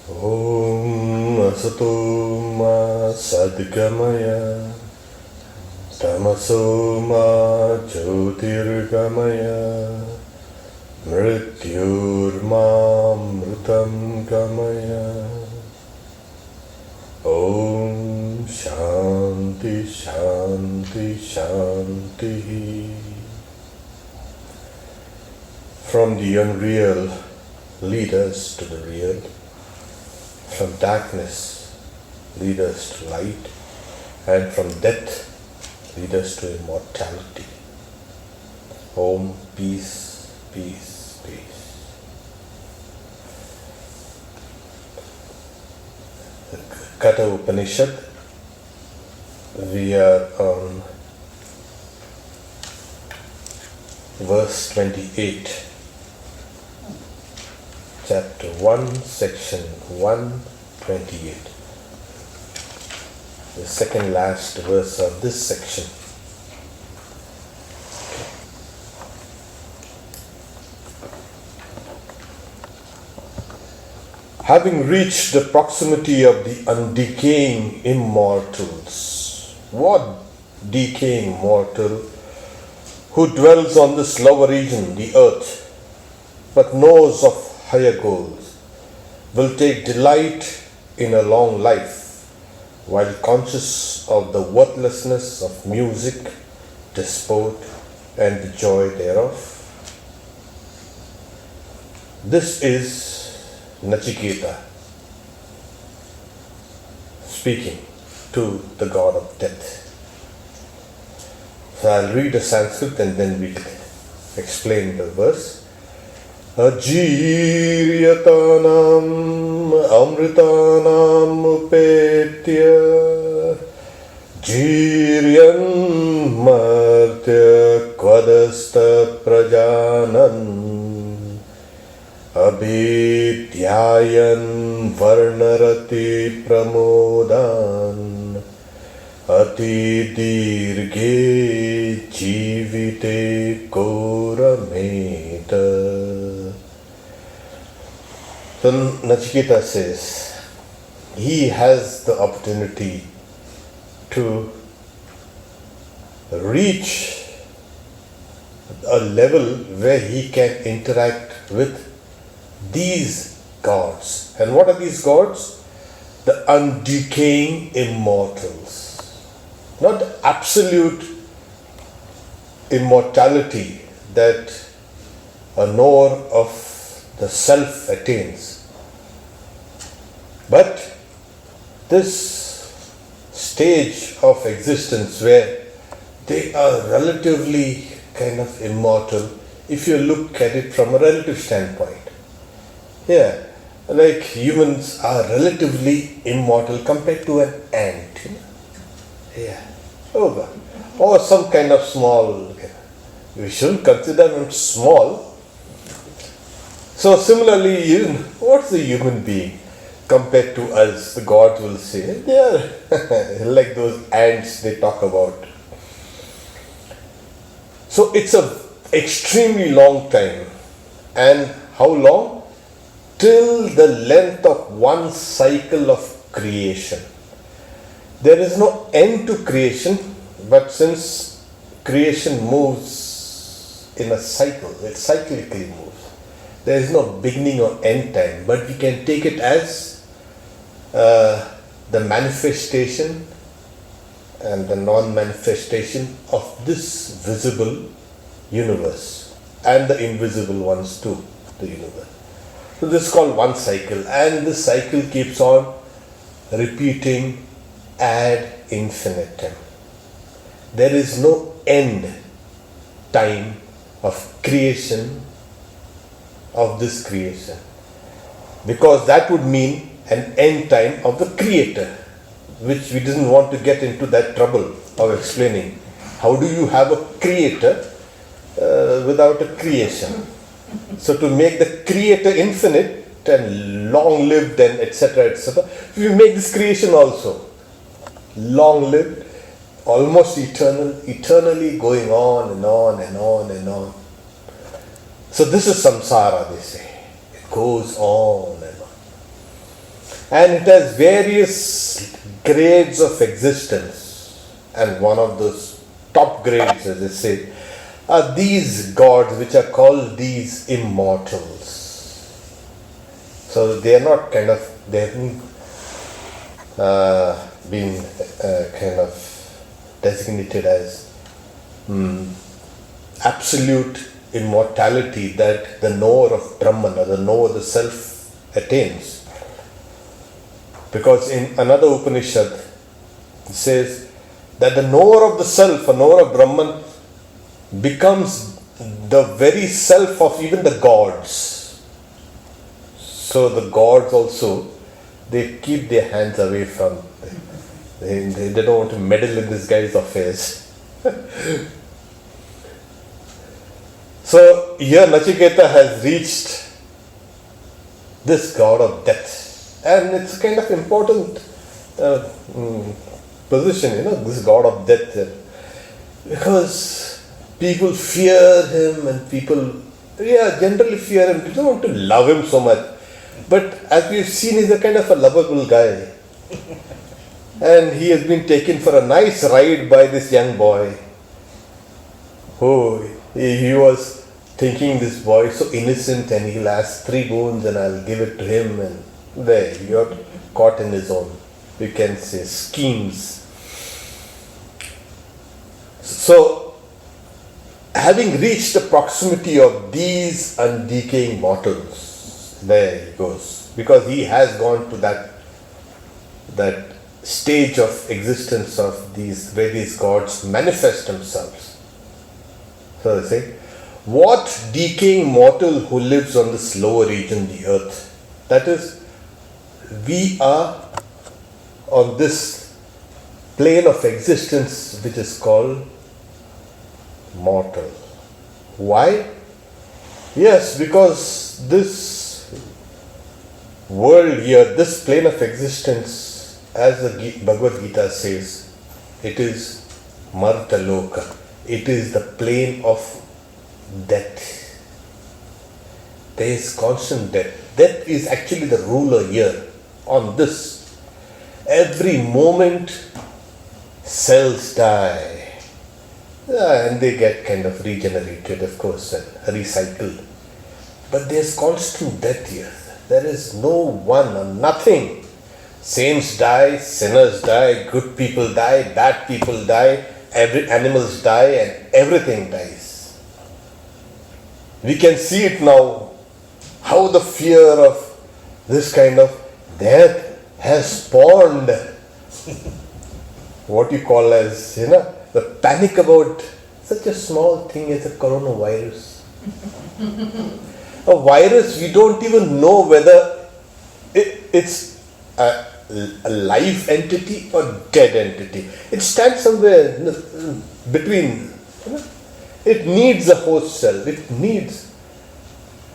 Om Asato Ma Sadgamaya Tamaso Ma Jyotirgamaya Mrityurma Mritam Gamaya. Om Shanti Shanti Shanti. From the unreal, lead us to the real. From darkness, lead us to light. And from death, lead us to immortality. Om, peace, peace, peace. Katha Upanishad. We are on verse 28. Chapter 1, section 128. The second last verse of this section. Having reached the proximity of the undecaying immortals. What decaying mortal who dwells on this lower region, the earth, but knows of higher goals, will take delight in a long life, while conscious of the worthlessness of music, disport, and the joy thereof. This is Nachiketa speaking to the god of death. So I'll read the Sanskrit and then we'll explain the verse. Ajiryatanam amritanam upetya jiryan martya kvadasta prajanan abhidyayan varnarati pramodan ati dirghe jivite korameta. So Nachiketa says, he has the opportunity to reach a level where he can interact with these gods. And what are these gods? The undecaying immortals. Not absolute immortality that a knower of the self attains. But this stage of existence where they are relatively kind of immortal, if you look at it from a relative standpoint. Yeah, like humans are relatively immortal compared to an ant. Yeah, or some kind of small. We shouldn't consider them small. So similarly, what's the human being compared to us? The gods will say, they are like those ants they talk about. So it's an extremely long time. And how long? Till the length of one cycle of creation. There is no end to creation, but since creation moves in a cycle, it cyclically moves. There is no beginning or end time, but we can take it as the manifestation and the non-manifestation of this visible universe and the invisible ones too, the universe. So this is called one cycle, and this cycle keeps on repeating ad infinitum. There is no end time of creation, of this creation, because that would mean an end time of the creator, which we didn't want to get into that trouble of explaining. How do you have a creator without a creation? So to make the creator infinite and long lived and etc., we make this creation also long lived, almost eternal, eternally going on and on and on and on. So this is samsara, they say. It goes on and on. And it has various grades of existence. And one of those top grades, as I say, are these gods which are called these immortals. So they are not they haven't been kind of designated as absolute immortality that the knower of Brahman or the knower of the self attains. Because in another Upanishad it says that the knower of the self, a knower of Brahman, becomes the very self of even the gods. So the gods also, they keep their hands away from, they don't want to meddle in this guy's affairs. So here Nachiketa has reached this god of death, and it's kind of important position, this god of death, because people fear him and people, generally fear him. People don't want to love him so much. But as we've seen, he's a kind of a lovable guy. And he has been taken for a nice ride by this young boy. Oh, he was thinking this boy is so innocent and he'll ask 3 boons and I'll give it to him. And there, he got caught in his own, we can say, schemes. So, having reached the proximity of these undecaying mortals, there he goes, because he has gone to that stage of existence of these various gods manifest themselves. So they say, what decaying mortal who lives on this lower region, the earth? That is, we are on this plane of existence which is called mortal. Why? Yes, because this world here, this plane of existence, as the Bhagavad Gita says, it is Martaloka. It is the plane of death. There is constant death. Death is actually the ruler here on this. Every moment cells die. And they get kind of regenerated, of course, and recycled. But there's constant death here. There is no one or nothing. Saints die, sinners die, good people die, bad people die, animals die, and everything dies. We can see it now, how the fear of this kind of death has spawned what you call as, the panic about such a small thing as a coronavirus. A virus, we don't even know whether it's a live entity or dead entity. It stands somewhere between. It needs a host cell. It needs.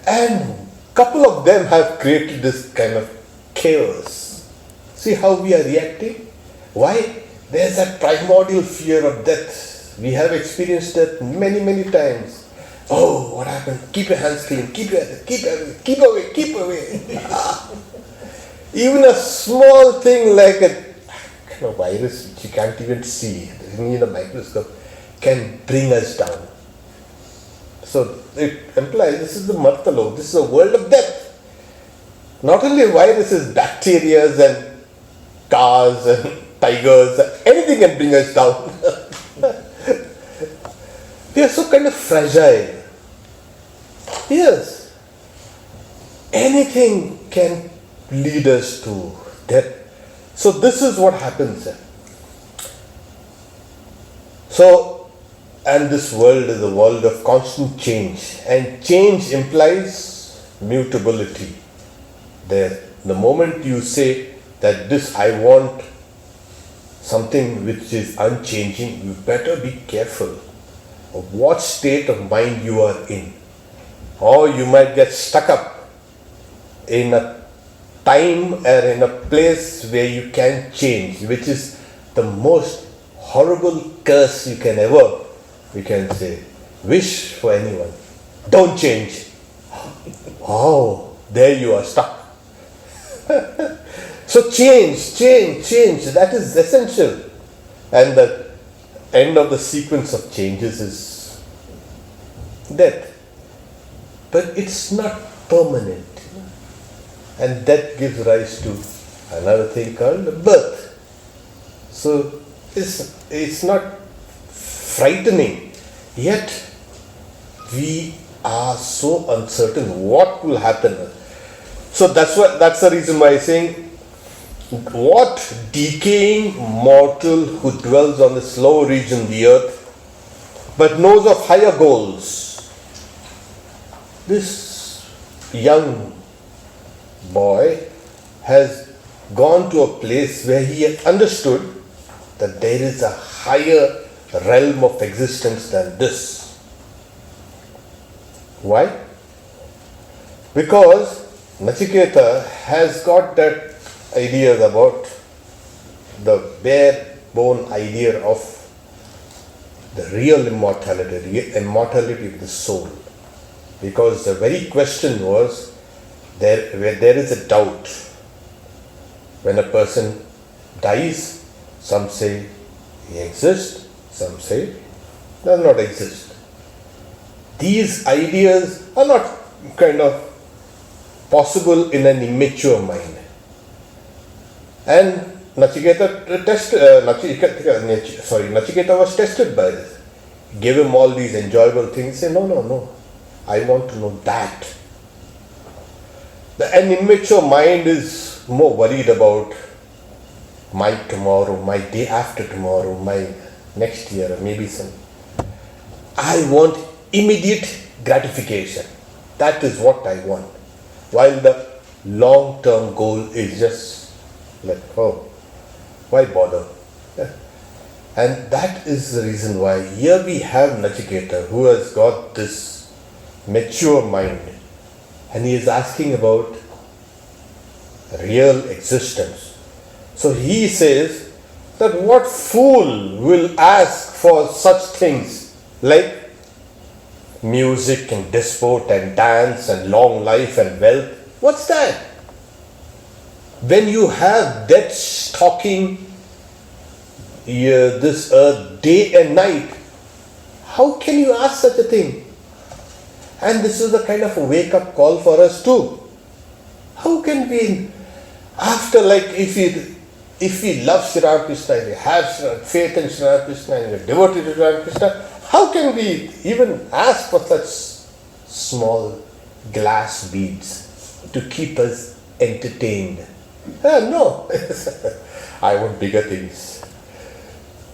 And couple of them have created this kind of chaos. See how we are reacting? Why? There's that primordial fear of death. We have experienced that many, many times. Oh, what happened? Keep your hands clean. Keep away. Even a small thing like a kind of virus which you can't even see, you need a microscope, can bring us down. So it implies this is the Martalo, this is a world of death. Not only viruses, bacteria and cars and tigers, anything can bring us down. We are so kind of fragile. Yes. Anything can lead us to death. So this is what happens. So, and this world is a world of constant change. And change implies mutability. The moment you say that this I want something which is unchanging, you better be careful of what state of mind you are in. Or you might get stuck up in a time or in a place where you can change, which is the most horrible curse you can ever, we can say, wish for anyone. Don't change. Oh, there you are stuck. So change, that is essential. And the end of the sequence of changes is death. But it's not permanent. And that gives rise to another thing called birth. So it's not frightening, yet we are so uncertain what will happen. So that's the reason why I'm saying, what decaying mortal who dwells on this lower region of the earth but knows of higher goals. This young boy has gone to a place where he has understood that there is a higher realm of existence than this. Why? Because Nachiketa has got that idea about the bare bone idea of the real immortality, the immortality of the soul. Because the very question was, where there is a doubt. When a person dies, some say he exists, some say does not exist. These ideas are not kind of possible in an immature mind. And Nachiketa was tested by this. Gave him all these enjoyable things. Say, no, I want to know that. An immature mind is more worried about my tomorrow, my day after tomorrow, my next year, or maybe some. I want immediate gratification. That is what I want. While the long-term goal is just like, why bother? And that is the reason why here we have Nachiketa, who has got this mature mind, and he is asking about real existence. So he says that what fool will ask for such things like music and disport and dance and long life and wealth? What's that? When you have death stalking this earth day and night, how can you ask such a thing? And this is a kind of a wake-up call for us too. How can we, after if we love Sri Krishna, if we have faith in Sri Krishna, and we are devoted to Sri Krishna, how can we even ask for such small glass beads to keep us entertained? No, I want bigger things.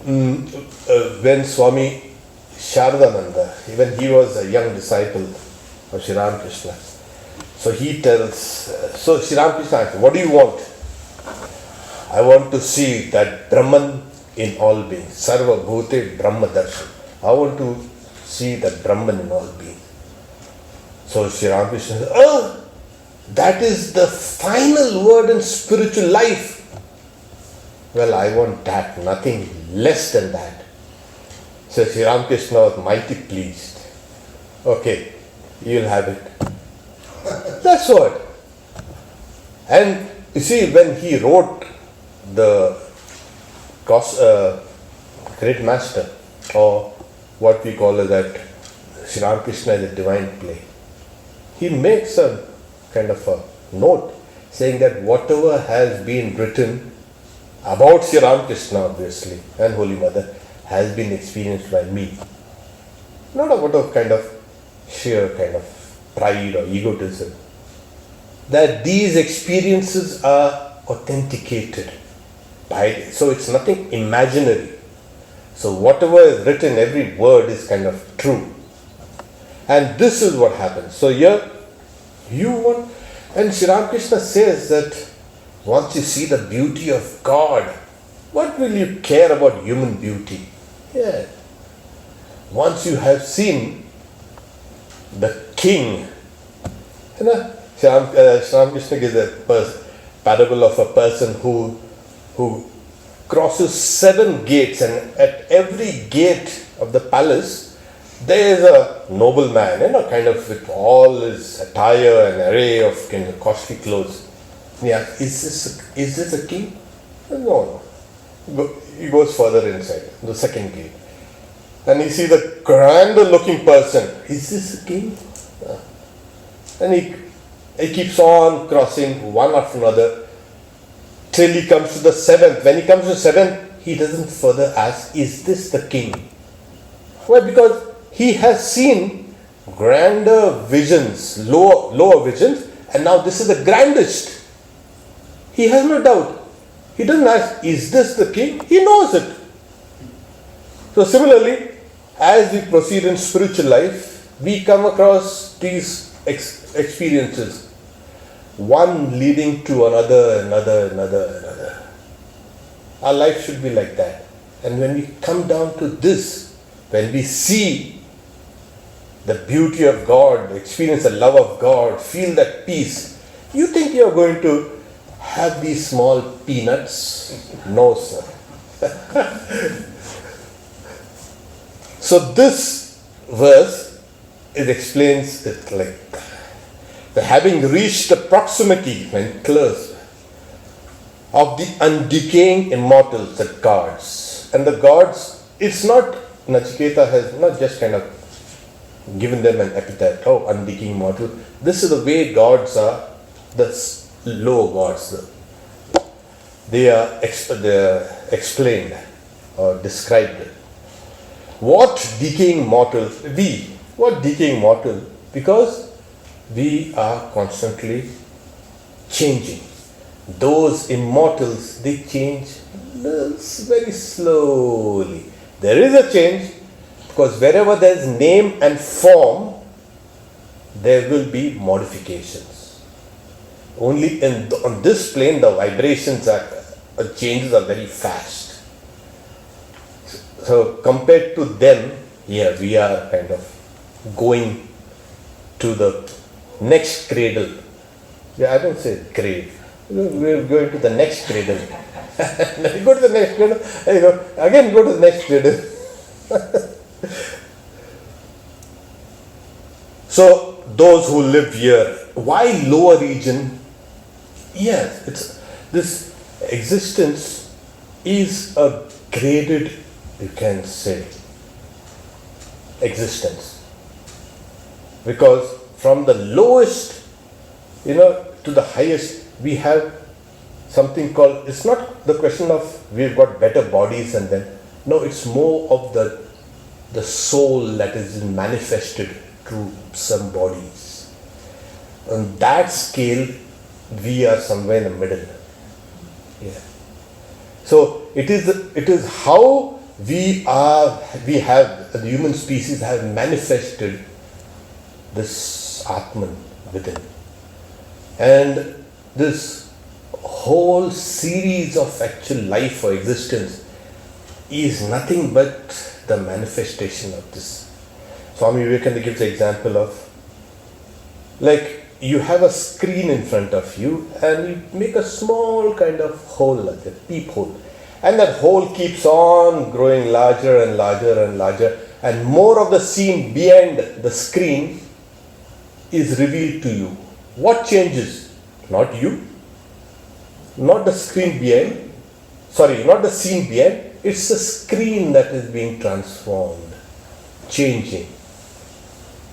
When Swami Satyamayananda, when he was a young disciple of Sri Krishna, so he tells, so Sri Krishna asks, what do you want? I want to see that Brahman in all beings, Sarva Bhute Brahma Darshan. I want to see that Brahman in all beings. So Sri Krishna says, that is the final word in spiritual life. Well, I want that, nothing less than that. So Sri Krishna was mighty pleased. Okay, you'll have it. That's what. And you see, when he wrote the Great Master, or what we call it, that Sri Krishna is a divine play, he makes a kind of a note saying that whatever has been written about Sri Krishna, obviously, and Holy Mother, has been experienced by me. Not about a kind of sheer kind of pride or egotism. That these experiences are authenticated by, so it's nothing imaginary. So whatever is written, every word is kind of true. And this is what happens. So here, you want, and Sri Krishna says that once you see the beauty of God, what will you care about human beauty? Yeah. Once you have seen the king, you know, Sri Krishna gives a parable of a person who crosses 7 gates, and at every gate of the palace there is a nobleman, kind of with all his attire and array of kind of costly clothes. Yeah, is this a king? No. He goes further inside, the second gate. And you see the grander looking person. Is this a king? And he keeps on crossing one after another till he comes to the seventh. When he comes to seventh, he doesn't further ask, is this the king? Why? Because he has seen grander visions, lower visions, and now this is the grandest. He has no doubt. He doesn't ask, is this the king? He knows it. So similarly, as we proceed in spiritual life, we come across these experiences, one leading to another. Our life should be like that. And when we come down to this, when we see the beauty of God, experience the love of God, feel that peace, you think you are going to have these small peanuts? No, sir. So this verse, it explains it like the having reached the proximity when close of the undecaying immortals, the gods. And the gods, it's not, Nachiketa has not just kind of given them an epithet, oh, undecaying immortal. This is the way gods are, the low gods. They are explained or described. What decaying mortal? What decaying mortal? Because we are constantly changing. Those immortals, they change very slowly. There is a change because wherever there is name and form, there will be modifications. Only on this plane, the vibrations changes are very fast. So compared to them, yeah, we are kind of going to the next cradle. Yeah, I don't say grave. We're going to the next cradle. You go to the next cradle, and you go, again go to the next cradle. So those who live here, why lower region? Yes, it's this existence is a graded, you can say, existence. Because from the lowest, to the highest, we have something called, it's not the question of we've got better bodies and then, no, it's more of the soul that is manifested through some bodies. On that scale, we are somewhere in the middle. Yeah. So it is how the human species have manifested this Atman within. And this whole series of actual life or existence is nothing but the manifestation of this. Swami Vivekananda gives the example of, like, you have a screen in front of you and you make a small kind of hole, like a peephole. And that hole keeps on growing larger and larger and larger, and more of the scene behind the screen is revealed to you. What changes? Not you, not the screen behind, not the scene behind, it's the screen that is being transformed, changing.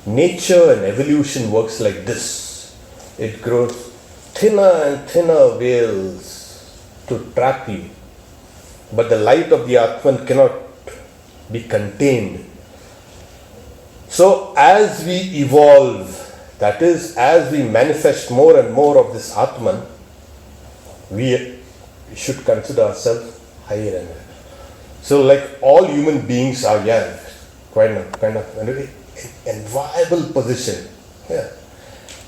Nature and evolution works like this. It grows thinner and thinner veils to trap you. But the light of the Atman cannot be contained. So as we evolve, that is, as we manifest more and more of this Atman, we should consider ourselves higher and higher. So like all human beings are, kind of an enviable position. Yeah.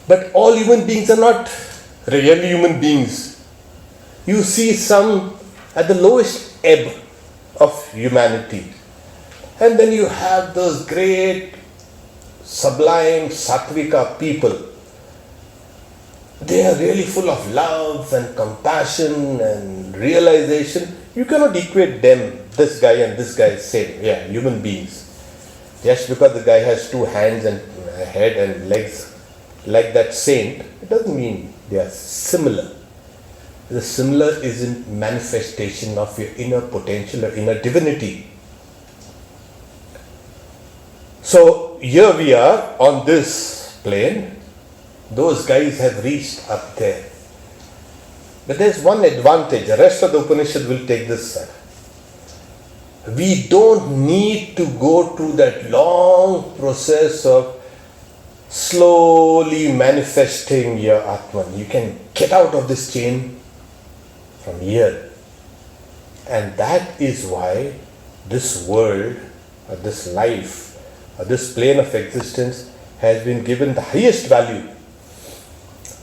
But all human beings are not really human beings. You see some at the lowest ebb of humanity. And then you have those great, sublime, sattvika people. They are really full of love and compassion and realization. You cannot equate them, this guy and this guy, same. Yeah, human beings. Just because the guy has two hands and a head and legs like that saint, it doesn't mean they are similar. The similar is in manifestation of your inner potential or inner divinity. So here we are on this plane. Those guys have reached up there. But there's one advantage. The rest of the Upanishad will take this side. We don't need to go through that long process of slowly manifesting your Atman. You can get out of this chain from here. And that is why this world, or this life, or this plane of existence has been given the highest value.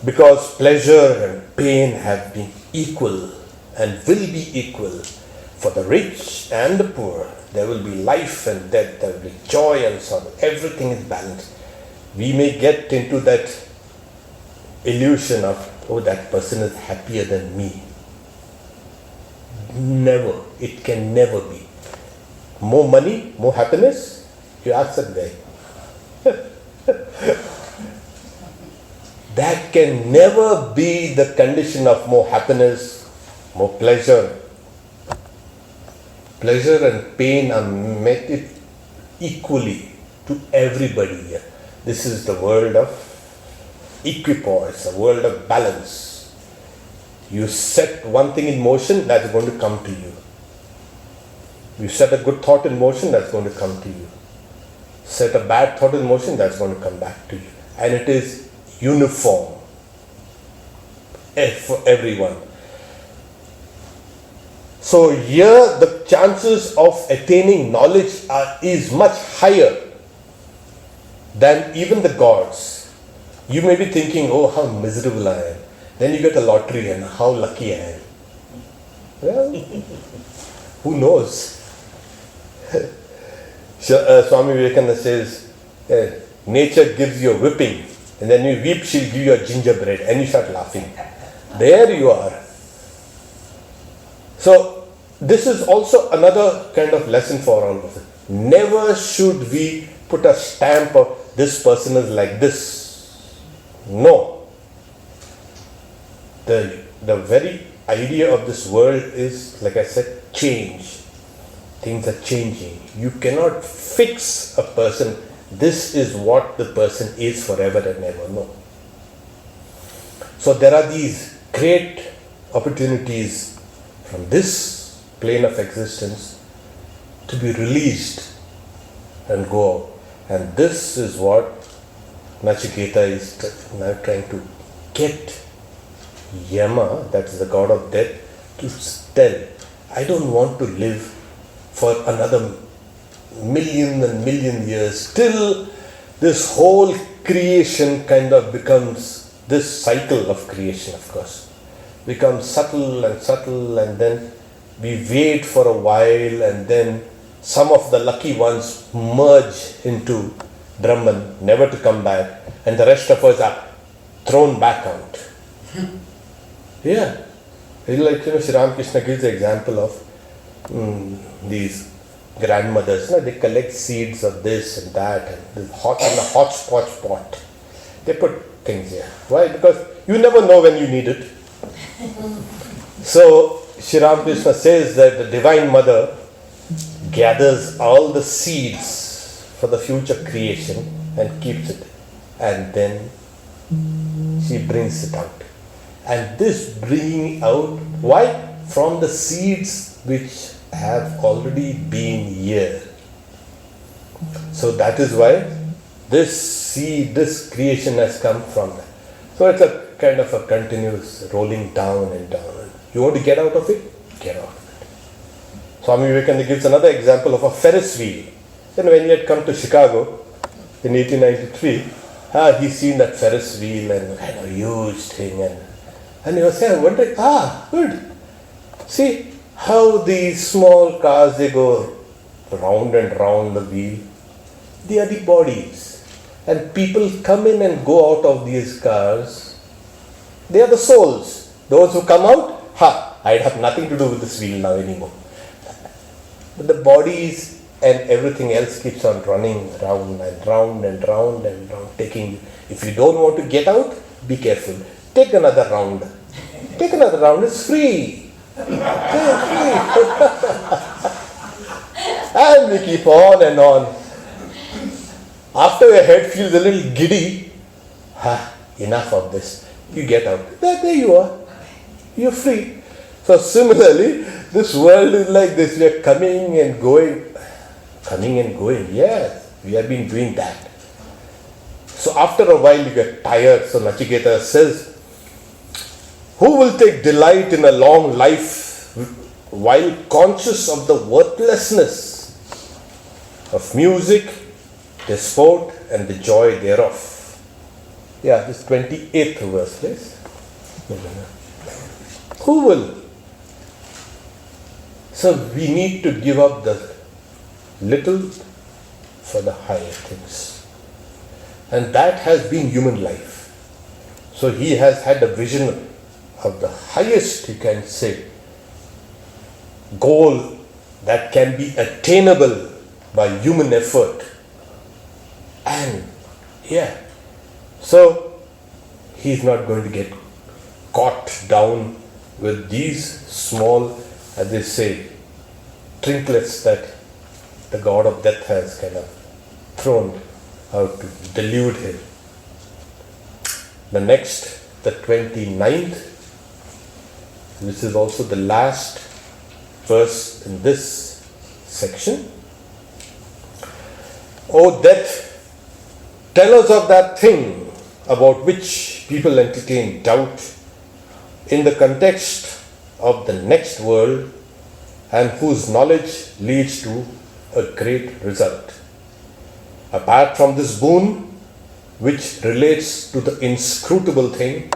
Because pleasure and pain have been equal and will be equal for the rich and the poor. There will be life and death, there will be joy and sorrow. Everything is balanced. We may get into that illusion of, oh, that person is happier than me. Never. It can never be. More money, more happiness? You ask that guy. That can never be the condition of more happiness, more pleasure. Pleasure and pain are met equally to everybody here. This is the world of equipoise, a world of balance. You set one thing in motion, that's going to come to you. You set a good thought in motion, that's going to come to you. Set a bad thought in motion, that's going to come back to you. And it is uniform for everyone. So here the chances of attaining knowledge is much higher than even the gods. You may be thinking, oh, how miserable I am. Then you get a lottery and how lucky I am. Well, who knows? Swami Vivekananda says, nature gives you a whipping, and then you weep, she'll give you a gingerbread, and you start laughing. There you are. So, this is also another kind of lesson for all of us. Never should we put a stamp of this person is like this. No. The very idea of this world is, like I said, change. Things are changing. You cannot fix a person. This is what the person is forever and ever. No. So there are these great opportunities from this plane of existence to be released and go out. And this is what Nachiketa is now trying to get Yama, that is the god of death, to tell, I don't want to live for another million and million years till this whole creation kind of becomes, this cycle of creation, of course, becomes subtle, and then we wait for a while, and then some of the lucky ones merge into Brahman, never to come back, and the rest of us are thrown back out. Yeah. Like, Sri Ramakrishna gives the example of these grandmothers. They collect seeds of this and that, and in a hotchpotch pot. They put things here. Why? Because you never know when you need it. So, Sri Ramakrishna says that the Divine Mother gathers all the seeds for the future creation and keeps it. And then she brings it out. And this bringing out, why? From the seeds which have already been here. So that is why this seed, this creation has come from that. So it's a kind of a continuous rolling down and down. You want to get out of it? Get out of it. Swami Vivekananda gives another example of a Ferris wheel. Then when he had come to Chicago in 1893, he seen that Ferris wheel and had a huge thing, and he was saying, wondering, good. See how these small cars, they go round and round the wheel. They are the bodies. And people come in and go out of these cars. They are the souls. Those who come out, I'd have nothing to do with this wheel now anymore. But the bodies and everything else keeps on running round and round and round and round, taking. If you don't want to get out, be careful. Take another round. take another round, it's free. It's free. And we keep on and on. After your head feels a little giddy, enough of this. You get out. There you are. You're free. So similarly, this world is like this. We are coming and going. Coming and going. Yes, we have been doing that. So after a while you get tired. So Nachiketa says, who will take delight in a long life while conscious of the worthlessness of music, the sport and the joy thereof? Yeah, this 28th verse, please. Who will? So we need to give up the little for the higher things. And that has been human life. So he has had a vision of the highest, you can say, goal that can be attainable by human effort. And so he's not going to get caught down with these small, as they say, trinkets that the god of death has kind of thrown out to delude him. The next, the 29th, which is also the last verse in this section. O death, tell us of that thing about which people entertain doubt in the context of the next world and whose knowledge leads to a great result. Apart from this boon, which relates to the inscrutable thing,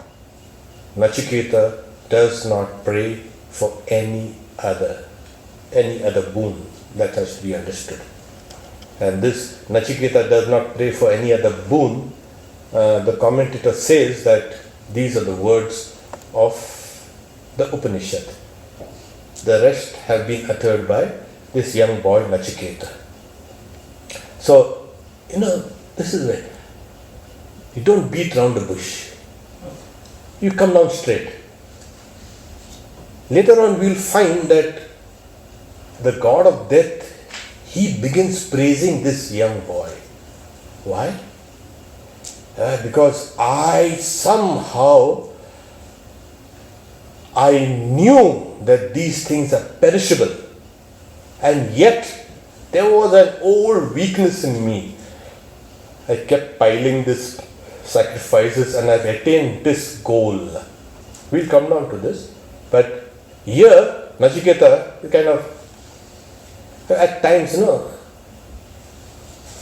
Nachiketa does not pray for any other boon. That has to be understood. And this Nachiketa does not pray for any other boon. The commentator says that these are the words of the Upanishad. The rest have been uttered by this young boy Nachiketa. So, this is it. You don't beat around the bush. You come down straight. Later on we will find that the god of death, he begins praising this young boy. Why? Because I knew that these things are perishable, and yet there was an old weakness in me. I kept piling these sacrifices and I've attained this goal. We'll come down to this. But here, Nachiketa, kind of, at times,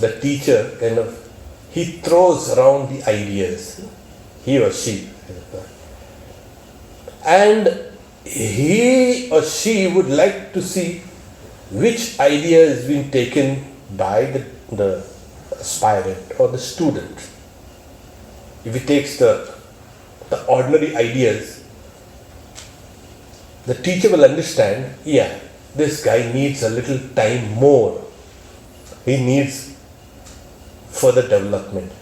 the teacher kind of, he throws around the ideas, he or she. And he or she would like to see which idea has been taken by the aspirant or the student. If he takes the ordinary ideas, the teacher will understand, this guy needs a little time more. He needs further development.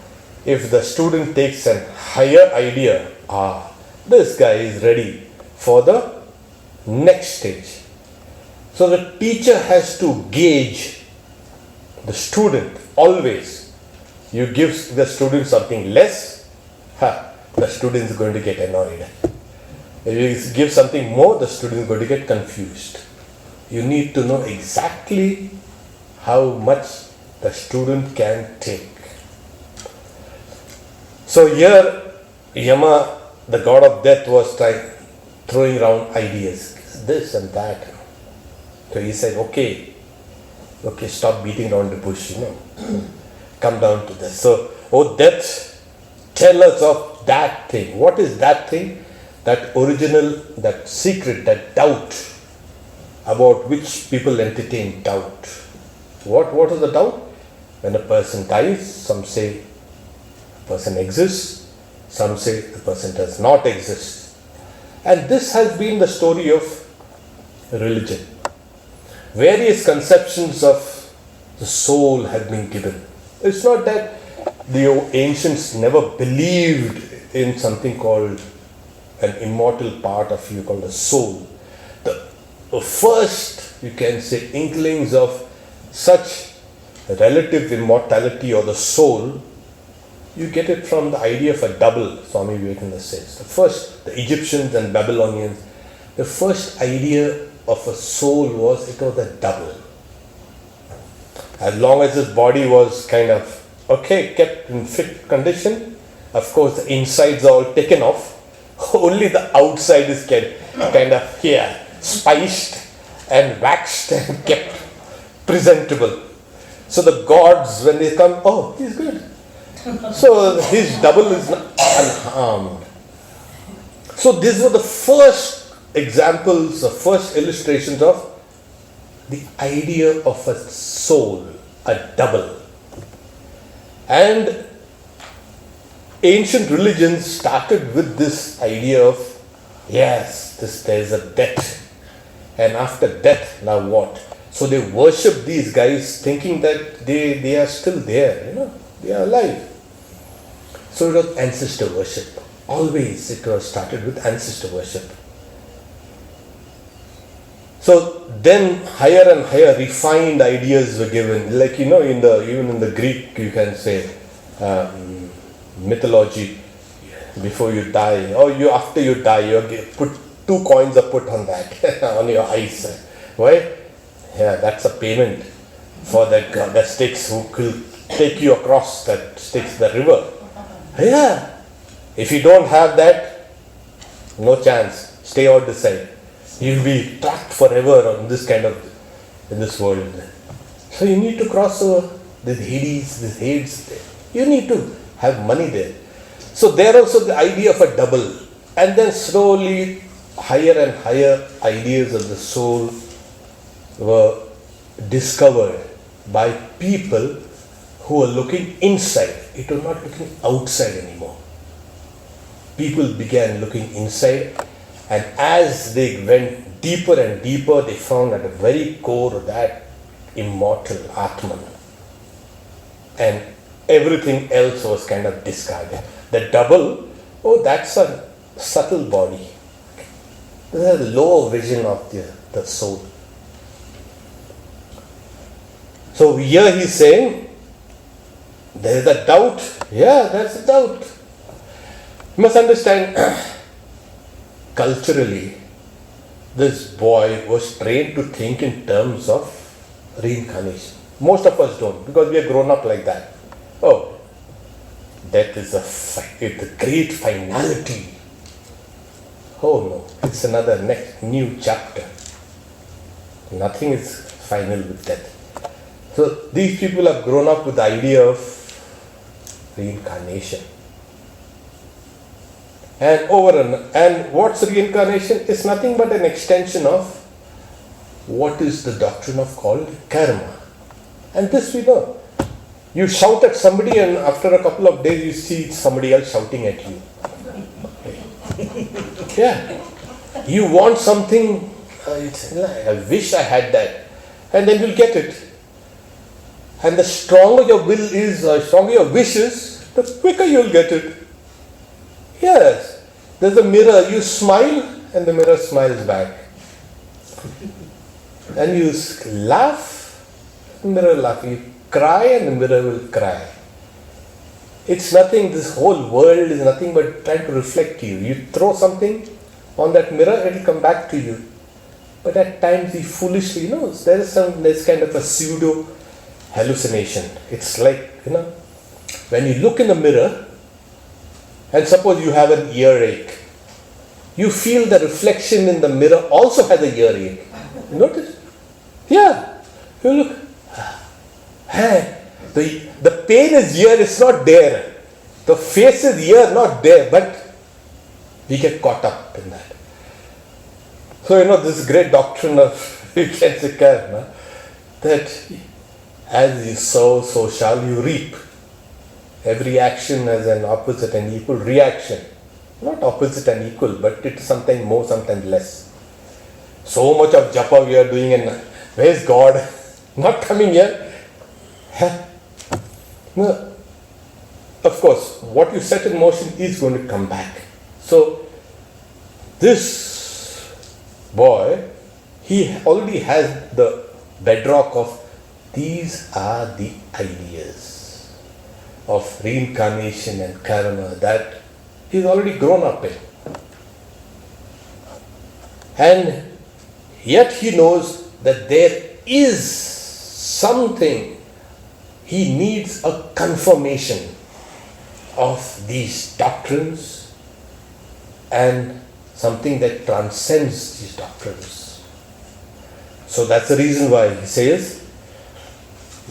If the student takes a higher idea, this guy is ready for the next stage. So the teacher has to gauge the student always. You give the student something less, the student is going to get annoyed. If you give something more, the student is going to get confused. You need to know exactly how much the student can take. So here, Yama, the god of death, was throwing around ideas, this and that. So he said, okay, stop beating around the bush, come down to this. So, oh death, tell us of that thing. What is that thing? That original, that secret, that doubt about which people entertain doubt. What is the doubt? When a person dies, some say the person exists, some say the person does not exist. And this has been the story of religion. Various conceptions of the soul have been given. It's not that the ancients never believed in something called an immortal part of you called the soul. The first, you can say, inklings of such relative immortality or the soul, you get it from the idea of a double, Swami Vivekananda says. The first, the Egyptians and Babylonians, the first idea of a soul was it was a double. As long as his body was kind of kept in fit condition, of course the insides are all taken off, only the outside is kind of spiced and waxed and kept presentable. So the gods, when they come, oh, he's good. So his double is unharmed. So these were the first examples, the first illustrations of the idea of a soul, a double. And ancient religions started with this idea of, there's a death. And after death, now what? So they worship these guys thinking that they are still there, they are alive. So it was ancestor worship. Always it was started with ancestor worship. So then higher and higher refined ideas were given. Like, even in the Greek, you can say, mythology, before you die, or after you die, put 2 coins are put on that, on your eyes. Why? That's a payment for that god, that Styx who will take you across that Styx, the river. If you don't have that, no chance. Stay out the side. You'll be trapped forever in this world. So you need to cross over this Hades, this Hades. You need to have money there. So there also the idea of a double. And then slowly higher and higher ideas of the soul were discovered by people who were looking inside. It was not looking outside anymore. People began looking inside, and as they went deeper and deeper, they found at the very core of that immortal Atman. And everything else was kind of discarded. The double, that's a subtle body. This is a lower vision of the soul. So here he's saying, there is a doubt. There's a doubt. You must understand, culturally, this boy was trained to think in terms of reincarnation. Most of us don't, because we are grown up like that. Death is the great finality. No, it's another new chapter. Nothing is final with death. So these people have grown up with the idea of reincarnation. And what's reincarnation? It's nothing but an extension of what is the doctrine of called karma. And this we know. You shout at somebody and after a couple of days you see somebody else shouting at you. You want something, I wish I had that. And then you'll get it. And the stronger your will is, or stronger your wish is, the quicker you'll get it. Yes. There's a mirror. You smile and the mirror smiles back. And you laugh, the mirror laughs. You cry and the mirror will cry. It's nothing, this whole world is nothing but trying to reflect you. You throw something on that mirror, it will come back to you. But at times we foolishly, there's kind of a pseudo hallucination. It's like, when you look in the mirror, and suppose you have an earache, you feel the reflection in the mirror also has a earache. Notice? You look. The pain is here, it's not there. The face is here, not there, but we get caught up in that. So, this great doctrine of karma, that as you sow, so shall you reap. Every action has an opposite and equal reaction. Not opposite and equal, but it is sometimes more, sometimes less. So much of japa we are doing, and where's God? Not coming here. No. Of course, what you set in motion is going to come back. So, This boy, he already has the bedrock of these are the ideas of reincarnation and karma that he's already grown up in. And yet he knows that there is something, he needs a confirmation of these doctrines and something that transcends these doctrines. So that's the reason why he says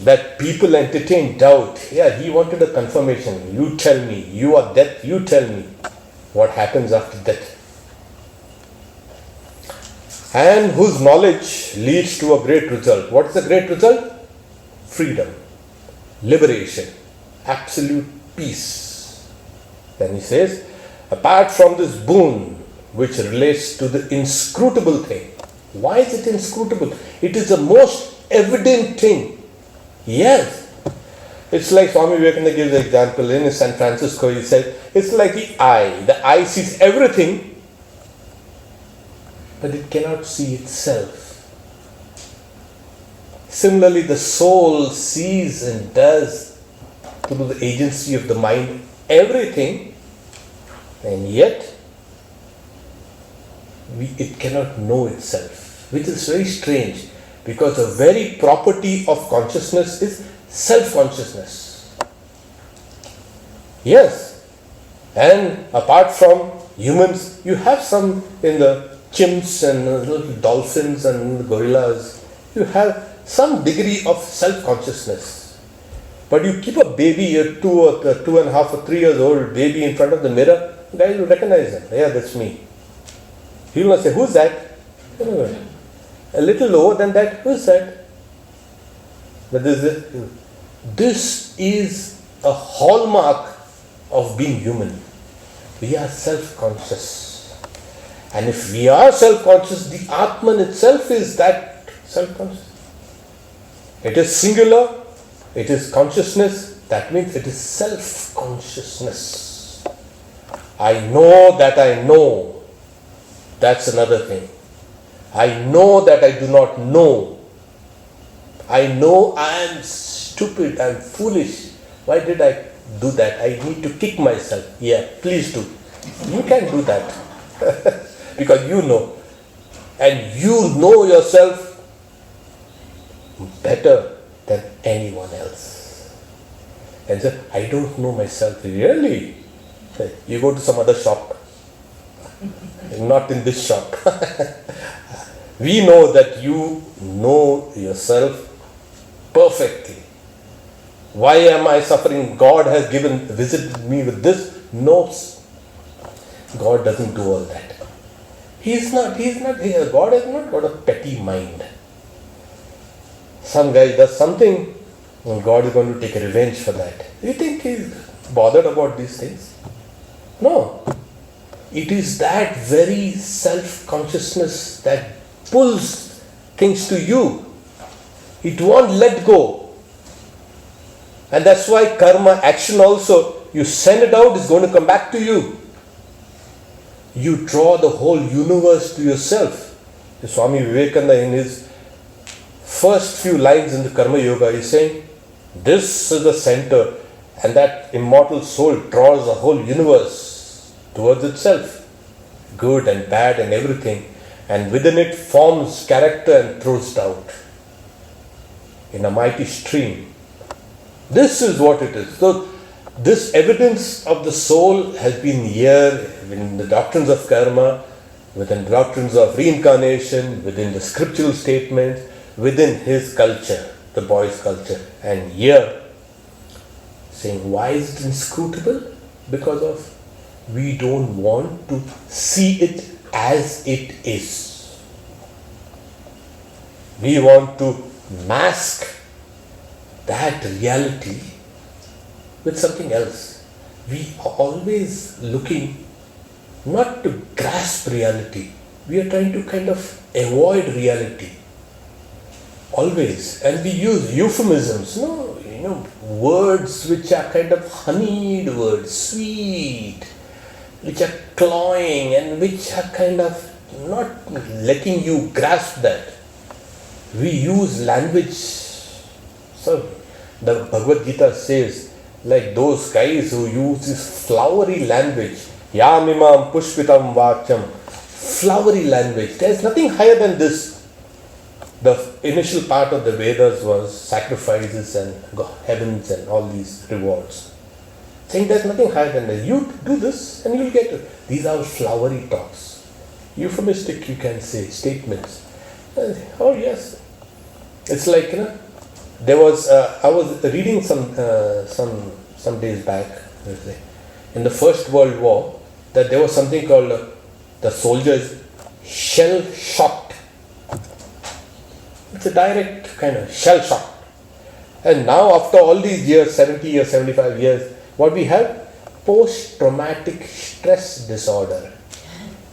that people entertain doubt. Yeah, he wanted a confirmation. You tell me, you are death, you tell me what happens after death. And whose knowledge leads to a great result. What is the great result? Freedom, liberation, absolute peace. Then he says, apart from this boon which relates to the inscrutable thing. Why is it inscrutable? It is the most evident thing. Yes. It's like Swami Vivekananda gives the example in San Francisco. He said, it's like the eye. The eye sees everything, but it cannot see itself. Similarly, the soul sees and does, through the agency of the mind, everything, and yet it cannot know itself, which is very strange, because the very property of consciousness is self-consciousness. Yes, and apart from humans, you have some in the chimps and little dolphins and gorillas, you have some degree of self-consciousness. But you keep a baby, a 2.5 or 3 years old baby in front of the mirror, guys will recognize him. Yeah, that's me. He will not say, who's that? A little lower than that, who's that? But this is a hallmark of being human. We are self-conscious. And if we are self-conscious, the Atman itself is that self-conscious. It is singular, it is consciousness, that means it is self-consciousness. I know that I know. That's another thing. I know that I do not know. I know I am stupid, I am foolish. Why did I do that? I need to kick myself. Yeah, please do. You can do that. Because you know. And you know yourself better than anyone else. And say, I don't know myself. Really? You go to some other shop. Not in this shop. We know that you know yourself perfectly. Why am I suffering? God has visited me with this. No, God doesn't do all that. He is not here. God has not got a petty mind. Some guy does something and God is going to take revenge for that. You think he is bothered about these things? No. It is that very self-consciousness that pulls things to you. It won't let go. And that's why karma, action also, you send it out, it's going to come back to you. You draw the whole universe to yourself. Swami Vivekananda, in his first few lines in the Karma Yoga, is saying, this is the center, and that immortal soul draws the whole universe towards itself, good and bad and everything, and within it forms character and throws it out in a mighty stream. This is what it is. So this evidence of the soul has been here in the doctrines of karma, within the doctrines of reincarnation, within the scriptural statements, within his culture, the boy's culture. And here, saying, why is it inscrutable? Because of we don't want to see it as it is. We want to mask that reality with something else. We are always looking not to grasp reality. We are trying to kind of avoid reality. Always. And we use euphemisms, words which are kind of honeyed words, sweet, which are clawing and which are kind of not letting you grasp that. We use language. So the Bhagavad Gita says, like those guys who use this flowery language, Yamimam Pushpitam Vacham, flowery language. There's nothing higher than this. The initial part of the Vedas was sacrifices and heavens and all these rewards. Saying there's nothing higher than that. You do this and you'll get it. These are flowery talks. Euphemistic, you can say, statements. Oh yes. It's like, there was, I was reading some days back, in the First World War, that there was something called the soldiers shell shocked. It's a direct kind of shell shock. And now after all these years, 70 years, 75 years, what we have? Post-traumatic stress disorder.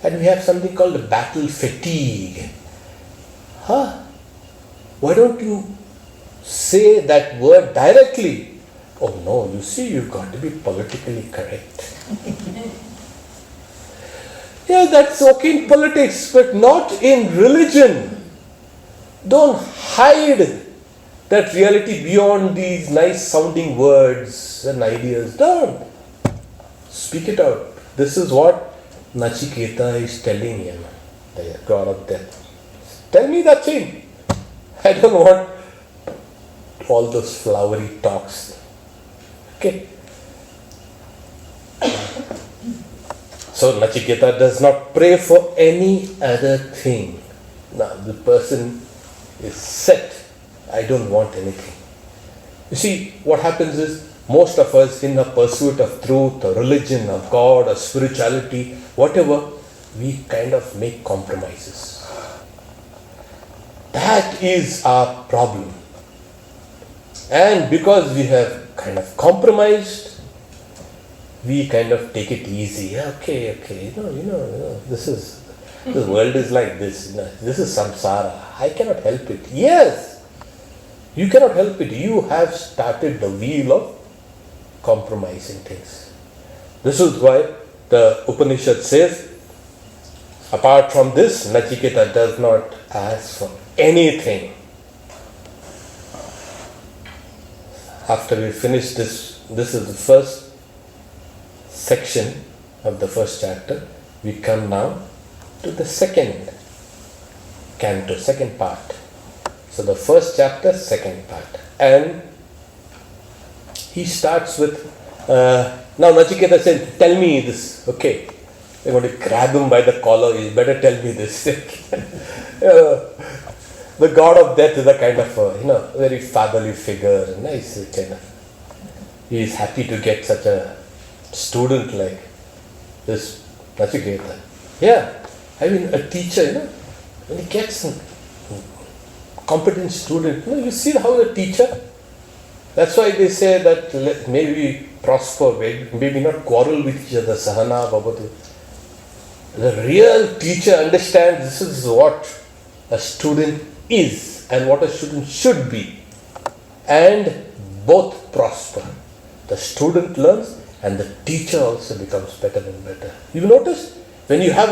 And we have something called battle fatigue. Why don't you say that word directly? Oh no, you see, you've got to be politically correct. Yeah, that's okay in politics, but not in religion. Don't hide that reality beyond these nice sounding words and ideas. Don't. Speak it out. This is what Nachiketa is telling him, the God of death. Tell me that thing. I don't want all those flowery talks. Okay. So Nachiketa does not pray for any other thing. Now the person is set. I don't want anything. You see, what happens is, most of us in the pursuit of truth or religion or God or spirituality, whatever, we kind of make compromises. That is our problem. And because we have kind of compromised, we kind of take it easy. Okay, this world is like this. This is samsara. I cannot help it. Yes, you cannot help it. You have started the wheel of compromising things. This is why the Upanishad says, apart from this, Nachiketa does not ask for anything. After we finish this is the first section of the first chapter. We come now to the second canto, second part. So the first chapter, second part. And he starts with, now Nachiketa said, tell me this. Okay. They're going to grab him by the collar. You better tell me this. The God of death is a kind of, very fatherly figure. Nice kind of. He is happy to get such a student like this Nachiketa. Yeah. I mean, a teacher, when he gets a competent student, you see how the teacher, that's why they say that maybe prosper, maybe not quarrel with each other, sahana, babatu. The real teacher understands this is what a student is and what a student should be. And both prosper. The student learns and the teacher also becomes better and better. You notice? When you have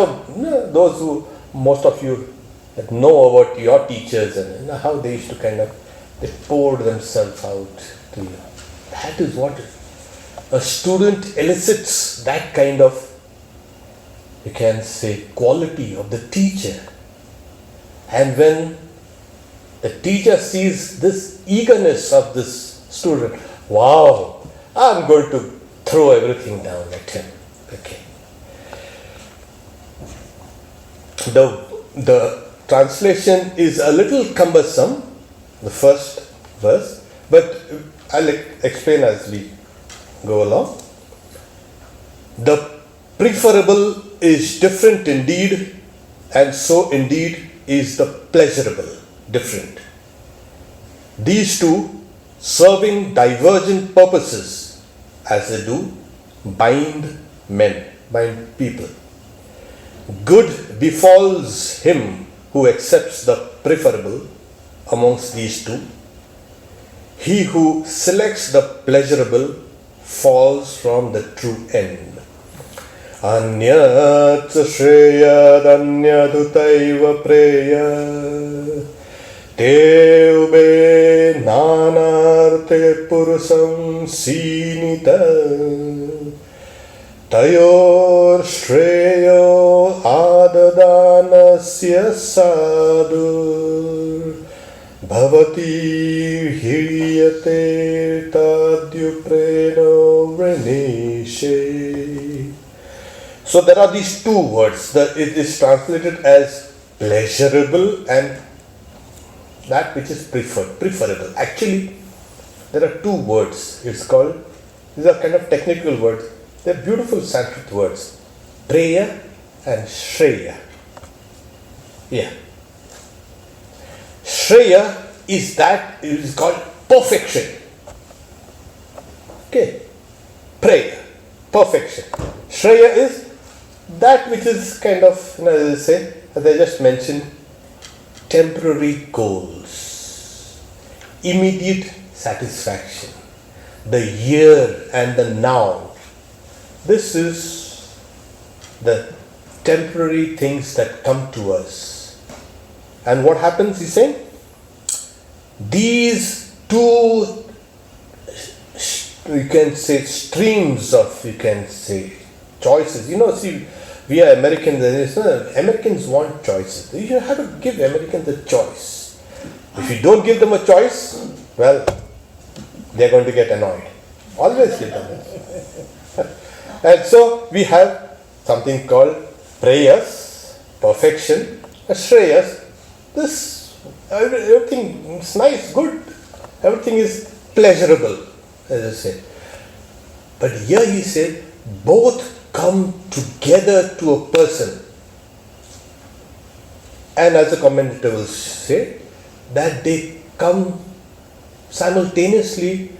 those who, most of you that know about your teachers and how they used to they poured themselves out to you. That is what a student elicits, that kind of, you can say, quality of the teacher. And when the teacher sees this eagerness of this student, wow, I'm going to throw everything down at him. Okay. The translation is a little cumbersome, the first verse, but I'll explain as we go along. The preferable is different indeed, and so indeed is the pleasurable different. These two, serving divergent purposes, as they do, bind people. Good befalls him who accepts the preferable amongst these two. He who selects the pleasurable falls from the true end. Anyat Shreyad Anyadutaiva Preya Te ube nanarte purusam sinita Tayor Shreyo Adadanasya Sadhu Bhavati Hiryate Tadyupreno Vreneshe. So there are these two words. It is translated as pleasurable and that which is preferable. Actually, there are two words. These are kind of technical words. They're beautiful Sanskrit words. Preya and Shreya. Yeah. Shreya is called perfection. Okay. Preya, perfection. Shreya is that which is kind of, as I just mentioned, temporary goals, immediate satisfaction, the here and the now. This is the temporary things that come to us. And what happens, he's saying? These two, you can say, streams of, you can say, choices. See, we are Americans. Americans want choices. You have to give Americans a choice. If you don't give them a choice, well, they're going to get annoyed. Always give them it. And so we have something called prayers, perfection, Shreyas. Everything is nice, good. Everything is pleasurable, as I say. But here he said, both come together to a person. And as the commentator will say, that they come simultaneously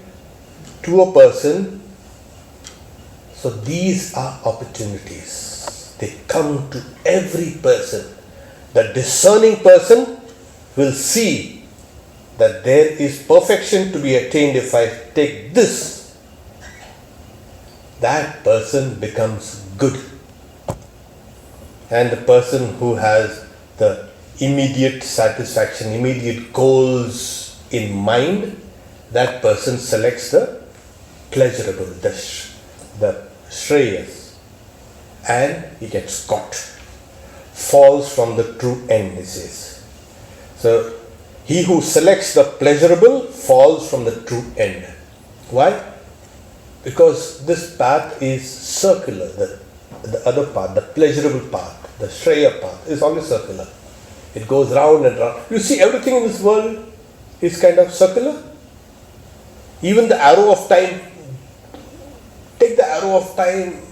to a person. So these are opportunities. They come to every person. The discerning person will see that there is perfection to be attained if I take this. That person becomes good. And the person who has the immediate satisfaction, immediate goals in mind, that person selects the pleasurable, the Shreyas, and he gets caught. Falls from the true end, he says. So, he who selects the pleasurable falls from the true end. Why? Because this path is circular. The other path, the pleasurable path, the Shreya path, is always circular. It goes round and round. You see, everything in this world is kind of circular. Even the arrow of time. Take the arrow of time,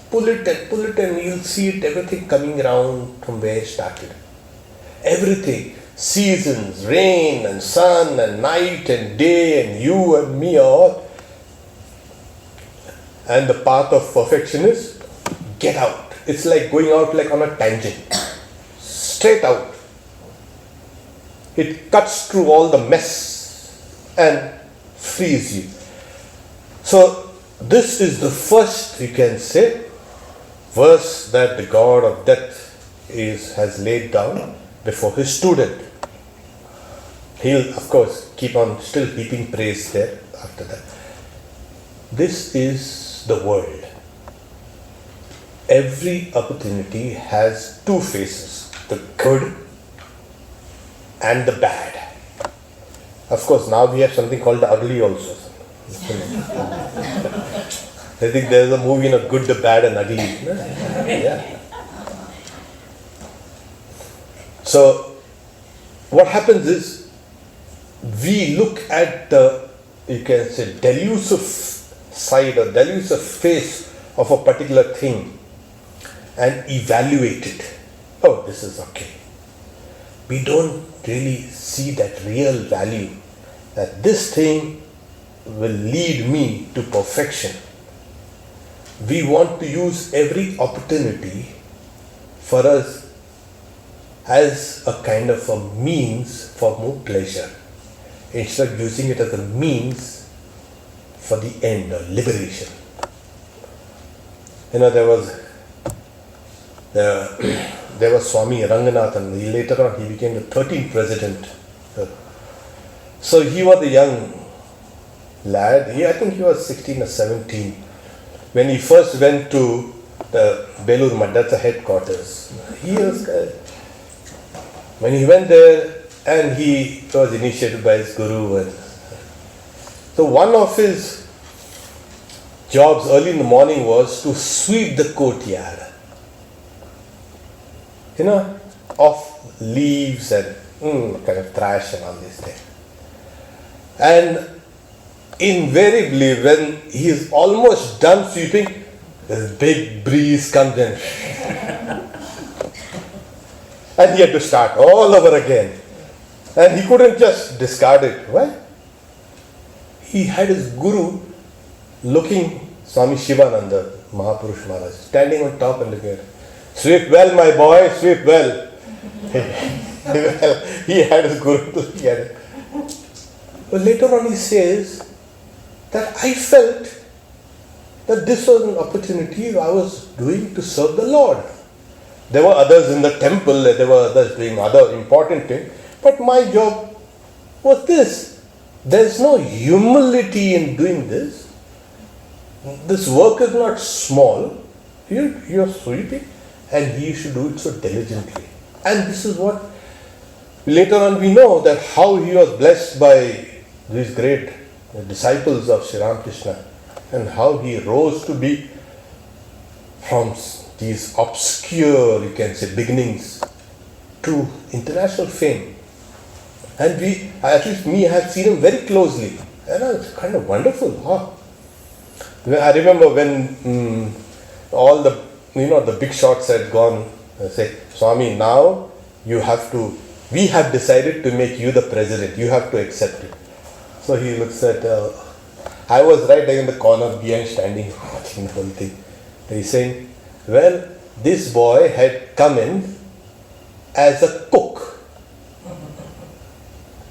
pull it and you'll see it, everything coming around from where it started. Everything. Seasons, rain and sun and night and day and you and me all. And the path of perfection is get out. It's like going out like on a tangent. Straight out. It cuts through all the mess and frees you. So this is the first, you can say, verse that the god of death has laid down before his student. He'll, of course, keep on still heaping praise there after that. This is the world. Every opportunity has two faces, the good and the bad. Of course, now we have something called the ugly also. I think there's a movie, good, the bad and ugly. Yeah. So, what happens is, we look at the, you can say, delusive side or delusive face of a particular thing and evaluate it. Oh, this is okay. We don't really see that real value, that this thing will lead me to perfection. We want to use every opportunity for us as a kind of a means for more pleasure, instead of using it as a means for the end or liberation. There was There was Swami Ranganathan. Later on, he became the 13th president. So he was a young lad. I think he was 16 or 17 when he first went to the Belur Math, that's the headquarters. When he went there, and he was initiated by his guru. And so one of his jobs early in the morning was to sweep the courtyard, of leaves and kind of trash and all these things. And invariably, when he is almost done sweeping, this big breeze comes in. And he had to start all over again. And he couldn't just discard it. Why? He had his guru looking, Swami Shivananda, Mahapurush Maharaj, standing on top and looking at him. Sweep well, my boy, sweep well. He had his guru looking at him. But later on he says that I felt that this was an opportunity I was doing to serve the Lord. There were others in the temple, there were others doing other important things, but my job was this. There's no humility in doing this. This work is not small. You're sweeping, and you should do it so diligently. And this is what later on we know that how he was blessed by these great disciples of Sri Ramakrishna, and how he rose to be from these obscure, you can say, beginnings to international fame. And at least me, I have seen him very closely. And it's kind of wonderful. I remember when all the, the big shots had gone, say, Swami, now we have decided to make you the president. You have to accept it. So he looks at, I was right there in the corner behind, standing, watching the whole thing. He's saying, well, this boy had come in as a cook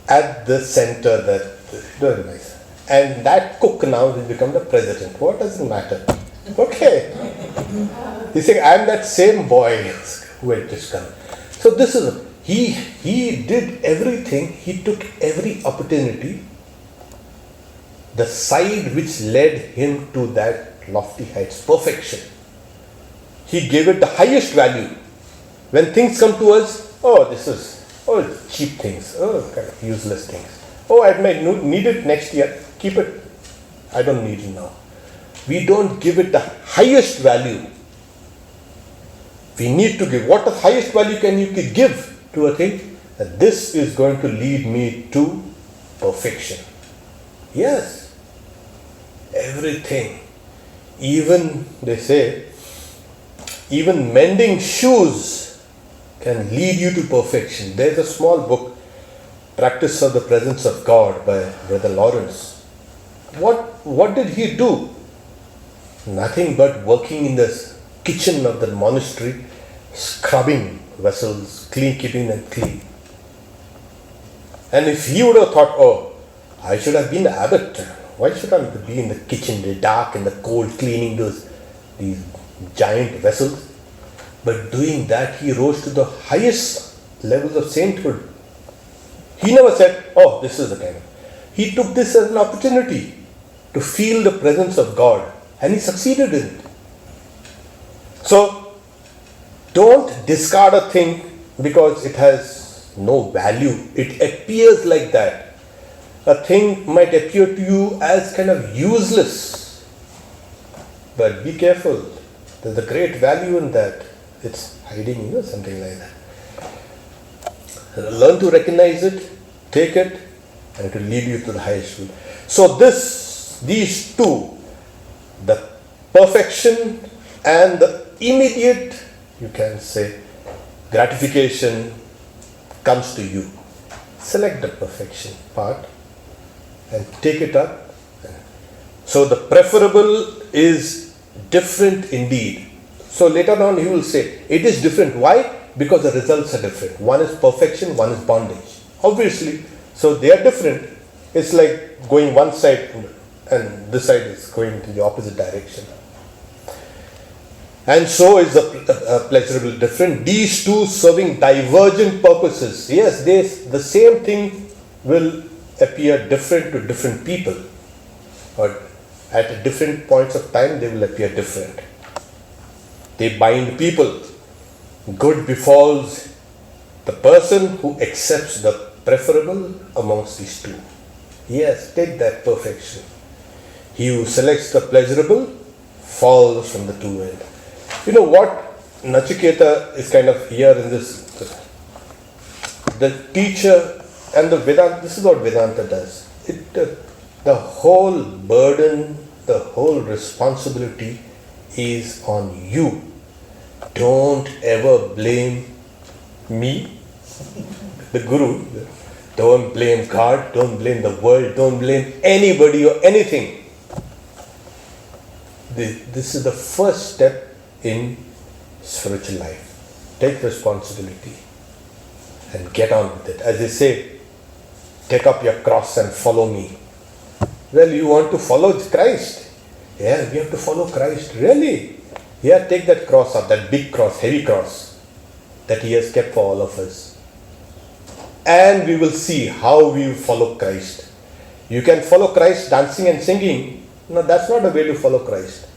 at the center, and that cook now has become the president. What does it matter? Okay. He's saying, I am that same boy who had just come. So this is, he did everything, he took every opportunity, the side which led him to that lofty heights, perfection. He gave it the highest value. When things come to us, it's cheap things, kind of useless things. I might need it next year, keep it. I don't need it now. We don't give it the highest value. We need to give. What the highest value can you give to a thing? That this is going to lead me to perfection. Yes. Everything. Even, they say, even mending shoes can lead you to perfection. There's a small book, Practice of the Presence of God by Brother Lawrence. What did he do? Nothing but working in the kitchen of the monastery, scrubbing vessels, keeping them clean. And if he would have thought, I should have been the abbot. Why should I be in the kitchen, the dark and the cold, cleaning these giant vessels? But doing that, he rose to the highest levels of sainthood. He never said, this is the kind of. He took this as an opportunity to feel the presence of God, and he succeeded in it. So, don't discard a thing because it has no value. It appears like that. A thing might appear to you as kind of useless. But be careful. There's a great value in that. It's hiding, something like that. Learn to recognize it, take it, and it will lead you to the highest good. So these two, the perfection and the immediate, you can say, gratification comes to you. Select the perfection part and take it up. So the preferable is different indeed. So later on he will say, it is different. Why? Because the results are different. One is perfection, one is bondage. Obviously, so they are different. It's like going one side and this side is going in the opposite direction. And so is the pleasurable different. These two serving divergent purposes. Yes, the same thing will appear different to different people. But at different points of time, they will appear different. They bind people. Good befalls the person who accepts the preferable amongst these two. Yes, take that perfection. He who selects the pleasurable falls from the two ends. You know what? Nachiketa is kind of here in this. The teacher and the Vedanta, this is what Vedanta does. The whole burden, the whole responsibility is on you. Don't ever blame me, the Guru. Don't blame God, don't blame the world, don't blame anybody or anything. This is the first step in spiritual life. Take responsibility and get on with it. As they say, take up your cross and follow me. Well, you want to follow Christ? Yeah, we have to follow Christ. Really? Yeah, take that cross up, that big cross, heavy cross that He has kept for all of us. And we will see how we follow Christ. You can follow Christ dancing and singing. No, that's not a way to follow Christ.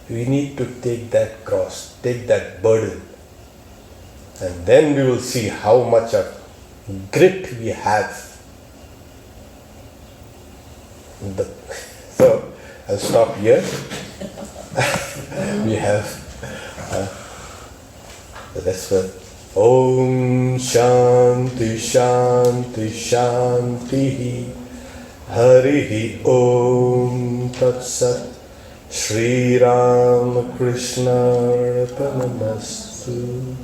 We need to take that cross, take that burden. And then we will see how much of grit we have. So, I'll stop here. We have the rest of Om Shanti Shanti Shanti Harihi Om Tat Sat Shri Ram Krishna Arpanamastu.